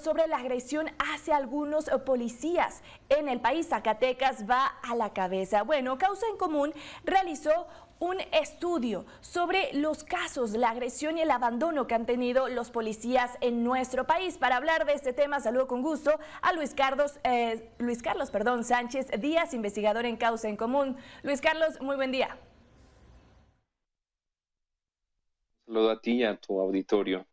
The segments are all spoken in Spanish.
Sobre la agresión hacia algunos policías en el país. Zacatecas va a la cabeza. Bueno, Causa en Común realizó un estudio sobre los casos, la agresión y el abandono que han tenido los policías en nuestro país. Para hablar de este tema, saludo con gusto a Luis Carlos Sánchez Díaz, investigador en Causa en Común. Luis Carlos, muy buen día. Saludo a ti y a tu auditorio.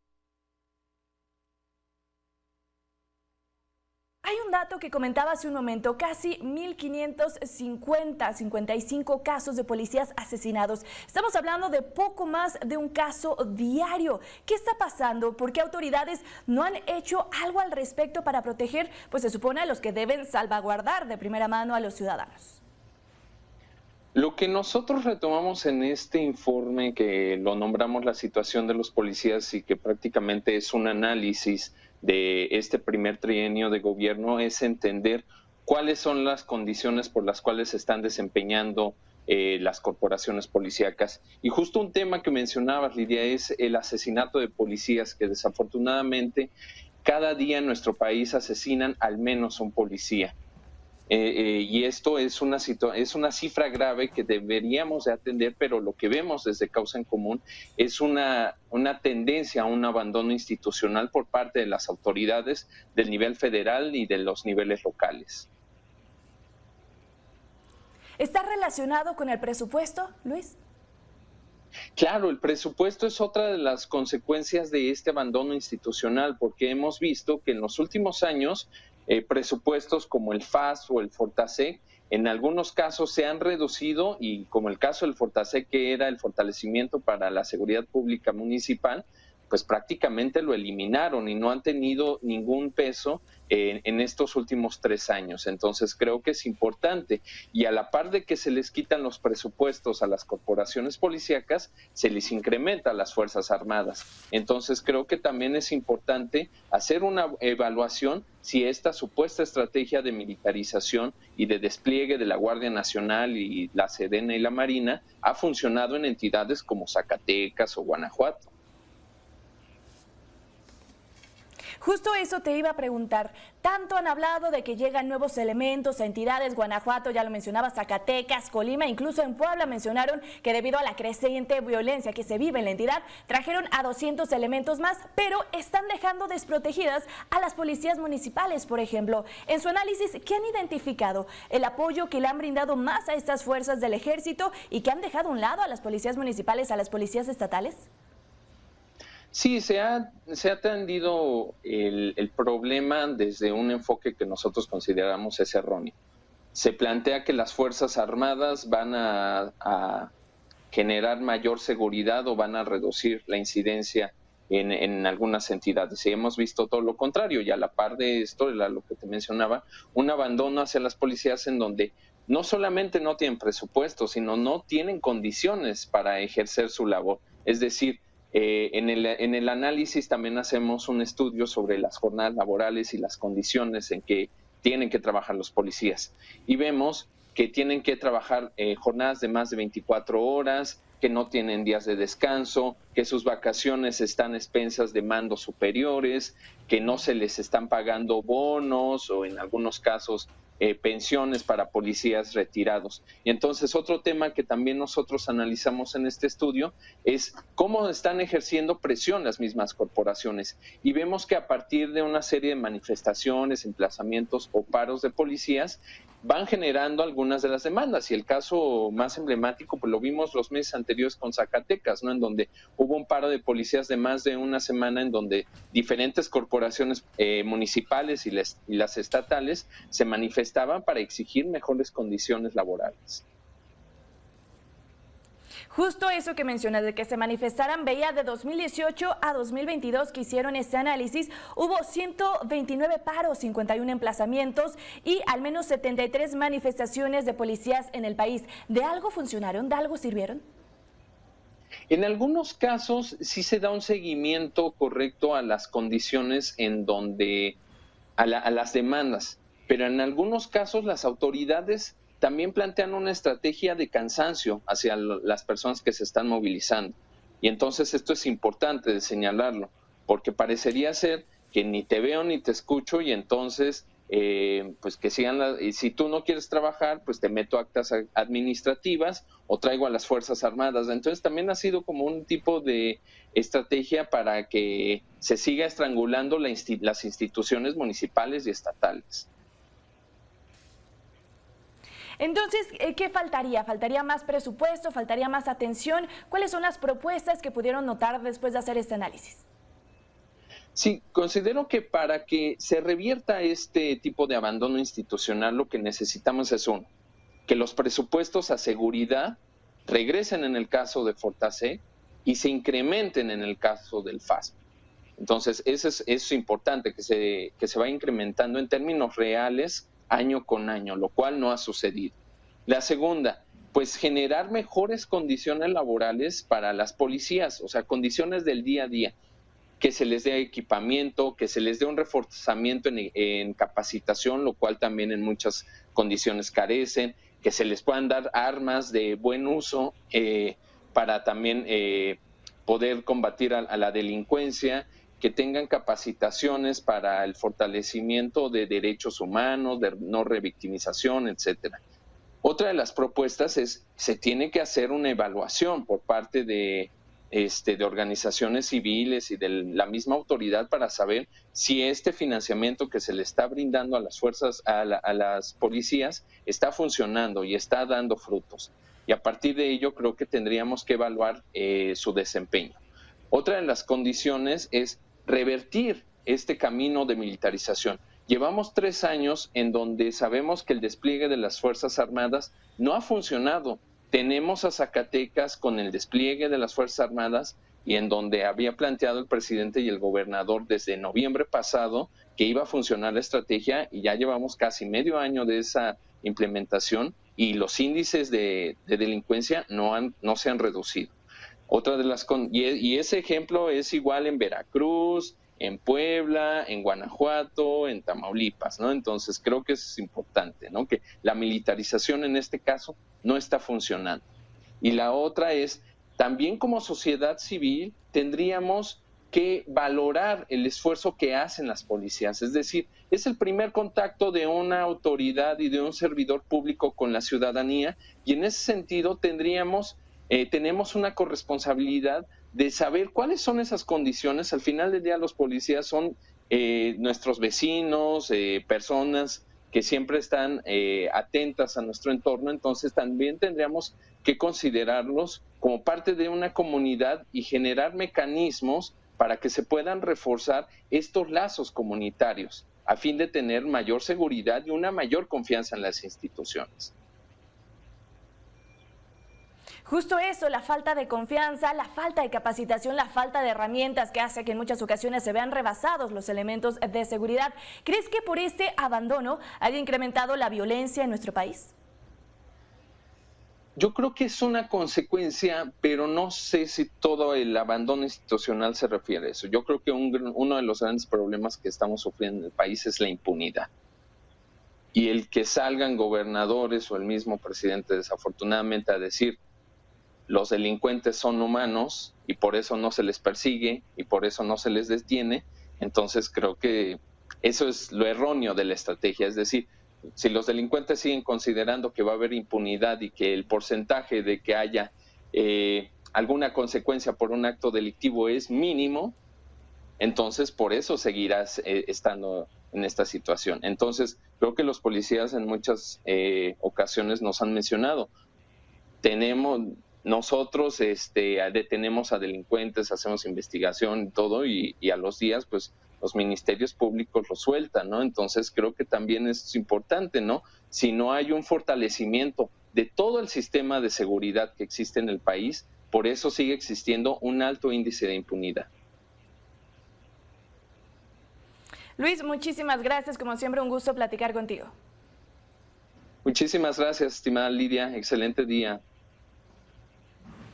Hay un dato que comentaba hace un momento, casi 1.555 casos de policías asesinados. Estamos hablando de poco más de un caso diario. ¿Qué está pasando? ¿Por qué autoridades no han hecho algo al respecto para proteger, pues se supone, a los que deben salvaguardar de primera mano a los ciudadanos? Lo que nosotros retomamos en este informe, que lo nombramos la situación de los policías y que prácticamente es un análisis de este primer trienio de gobierno, es entender cuáles son las condiciones por las cuales se están desempeñando las corporaciones policíacas. Y justo un tema que mencionabas, Lidia, es el asesinato de policías, que desafortunadamente cada día en nuestro país asesinan al menos un policía. Y esto es una cifra grave que deberíamos de atender, pero lo que vemos desde Causa en Común es una tendencia a un abandono institucional por parte de las autoridades del nivel federal y de los niveles locales. ¿Está relacionado con el presupuesto, Luis? Claro, el presupuesto es otra de las consecuencias de este abandono institucional, porque hemos visto que en los últimos años presupuestos como el FAS o el Fortasec en algunos casos se han reducido, y como el caso del Fortasec, que era el fortalecimiento para la seguridad pública municipal, pues prácticamente lo eliminaron y no han tenido ningún peso en estos últimos 3 años. Entonces creo que es importante, y a la par de que se les quitan los presupuestos a las corporaciones policíacas, se les incrementa a las Fuerzas Armadas. Entonces creo que también es importante hacer una evaluación si esta supuesta estrategia de militarización y de despliegue de la Guardia Nacional y la Sedena y la Marina ha funcionado en entidades como Zacatecas o Guanajuato. Justo eso te iba a preguntar. Tanto han hablado de que llegan nuevos elementos a entidades, Guanajuato, ya lo mencionaba, Zacatecas, Colima, incluso en Puebla mencionaron que debido a la creciente violencia que se vive en la entidad, trajeron a 200 elementos más, pero están dejando desprotegidas a las policías municipales, por ejemplo. En su análisis, ¿qué han identificado? El apoyo que le han brindado más a estas fuerzas del ejército y que han dejado a un lado a las policías municipales, a las policías estatales. Sí, se ha atendido el problema desde un enfoque que nosotros consideramos es erróneo. Se plantea que las Fuerzas Armadas van a generar mayor seguridad o van a reducir la incidencia en algunas entidades. Y hemos visto todo lo contrario, y a la par de esto, lo que te mencionaba, un abandono hacia las policías en donde no solamente no tienen presupuesto, sino no tienen condiciones para ejercer su labor. Es decir, en el análisis también hacemos un estudio sobre las jornadas laborales y las condiciones en que tienen que trabajar los policías. Y vemos que tienen que trabajar jornadas de más de 24 horas, que no tienen días de descanso, que sus vacaciones están a expensas de mandos superiores, que no se les están pagando bonos o en algunos casos pensiones para policías retirados. Y entonces otro tema que también nosotros analizamos en este estudio es cómo están ejerciendo presión las mismas corporaciones. Y vemos que a partir de una serie de manifestaciones, emplazamientos o paros de policías, van generando algunas de las demandas, y el caso más emblemático pues lo vimos los meses anteriores con Zacatecas, ¿no? En donde hubo un paro de policías de más de una semana en donde diferentes corporaciones municipales y las estatales se manifestaban para exigir mejores condiciones laborales. Justo eso que mencionas, de que se manifestaran, veía de 2018 a 2022 que hicieron este análisis, hubo 129 paros, 51 emplazamientos y al menos 73 manifestaciones de policías en el país. ¿De algo funcionaron? ¿De algo sirvieron? En algunos casos sí se da un seguimiento correcto a las condiciones en donde, a las demandas, pero en algunos casos las autoridades también plantean una estrategia de cansancio hacia las personas que se están movilizando. Y entonces esto es importante de señalarlo, porque parecería ser que ni te veo ni te escucho y entonces pues que sigan, y si tú no quieres trabajar, pues te meto actas administrativas o traigo a las Fuerzas Armadas. Entonces también ha sido como un tipo de estrategia para que se siga estrangulando las instituciones municipales y estatales. Entonces, ¿qué faltaría? ¿Faltaría más presupuesto? ¿Faltaría más atención? ¿Cuáles son las propuestas que pudieron notar después de hacer este análisis? Sí, considero que para que se revierta este tipo de abandono institucional, lo que necesitamos es uno, que los presupuestos a seguridad regresen en el caso de Fortasec y se incrementen en el caso del FASP. Entonces, eso es importante, que se vaya incrementando en términos reales año con año, lo cual no ha sucedido. La segunda, pues generar mejores condiciones laborales para las policías, o sea, condiciones del día a día, que se les dé equipamiento, que se les dé un reforzamiento en capacitación, lo cual también en muchas condiciones carecen, que se les puedan dar armas de buen uso para también poder combatir a la delincuencia, que tengan capacitaciones para el fortalecimiento de derechos humanos, de no revictimización, etcétera. Otra de las propuestas es, se tiene que hacer una evaluación por parte de organizaciones civiles y de la misma autoridad para saber si este financiamiento que se le está brindando a las fuerzas, a las policías, está funcionando y está dando frutos. Y a partir de ello creo que tendríamos que evaluar su desempeño. Otra de las condiciones es revertir este camino de militarización. Llevamos 3 años en donde sabemos que el despliegue de las Fuerzas Armadas no ha funcionado. Tenemos a Zacatecas con el despliegue de las Fuerzas Armadas y en donde había planteado el presidente y el gobernador desde noviembre pasado que iba a funcionar la estrategia y ya llevamos casi medio año de esa implementación y los índices de delincuencia no se han reducido. Otra de las y ese ejemplo es igual en Veracruz, en Puebla, en Guanajuato, en Tamaulipas, ¿no? Entonces creo que eso es importante, ¿no? Que la militarización en este caso no está funcionando. Y la otra es, también como sociedad civil tendríamos que valorar el esfuerzo que hacen las policías, es decir, es el primer contacto de una autoridad y de un servidor público con la ciudadanía y en ese sentido tenemos una corresponsabilidad de saber cuáles son esas condiciones. Al final del día los policías son nuestros vecinos, personas que siempre están atentas a nuestro entorno, entonces también tendríamos que considerarlos como parte de una comunidad y generar mecanismos para que se puedan reforzar estos lazos comunitarios a fin de tener mayor seguridad y una mayor confianza en las instituciones. Justo eso, la falta de confianza, la falta de capacitación, la falta de herramientas que hace que en muchas ocasiones se vean rebasados los elementos de seguridad. ¿Crees que por este abandono haya incrementado la violencia en nuestro país? Yo creo que es una consecuencia, pero no sé si todo el abandono institucional se refiere a eso. Yo creo que uno de los grandes problemas que estamos sufriendo en el país es la impunidad. Y el que salgan gobernadores o el mismo presidente desafortunadamente a decir los delincuentes son humanos y por eso no se les persigue y por eso no se les detiene, entonces creo que eso es lo erróneo de la estrategia. Es decir, si los delincuentes siguen considerando que va a haber impunidad y que el porcentaje de que haya alguna consecuencia por un acto delictivo es mínimo, entonces por eso seguirás estando en esta situación. Entonces creo que los policías en muchas ocasiones nos han mencionado, nosotros detenemos a delincuentes, hacemos investigación y todo, y a los días, pues, los ministerios públicos lo sueltan, ¿no? Entonces, creo que también es importante, ¿no? Si no hay un fortalecimiento de todo el sistema de seguridad que existe en el país, por eso sigue existiendo un alto índice de impunidad. Luis, muchísimas gracias. Como siempre, un gusto platicar contigo. Muchísimas gracias, estimada Lidia. Excelente día.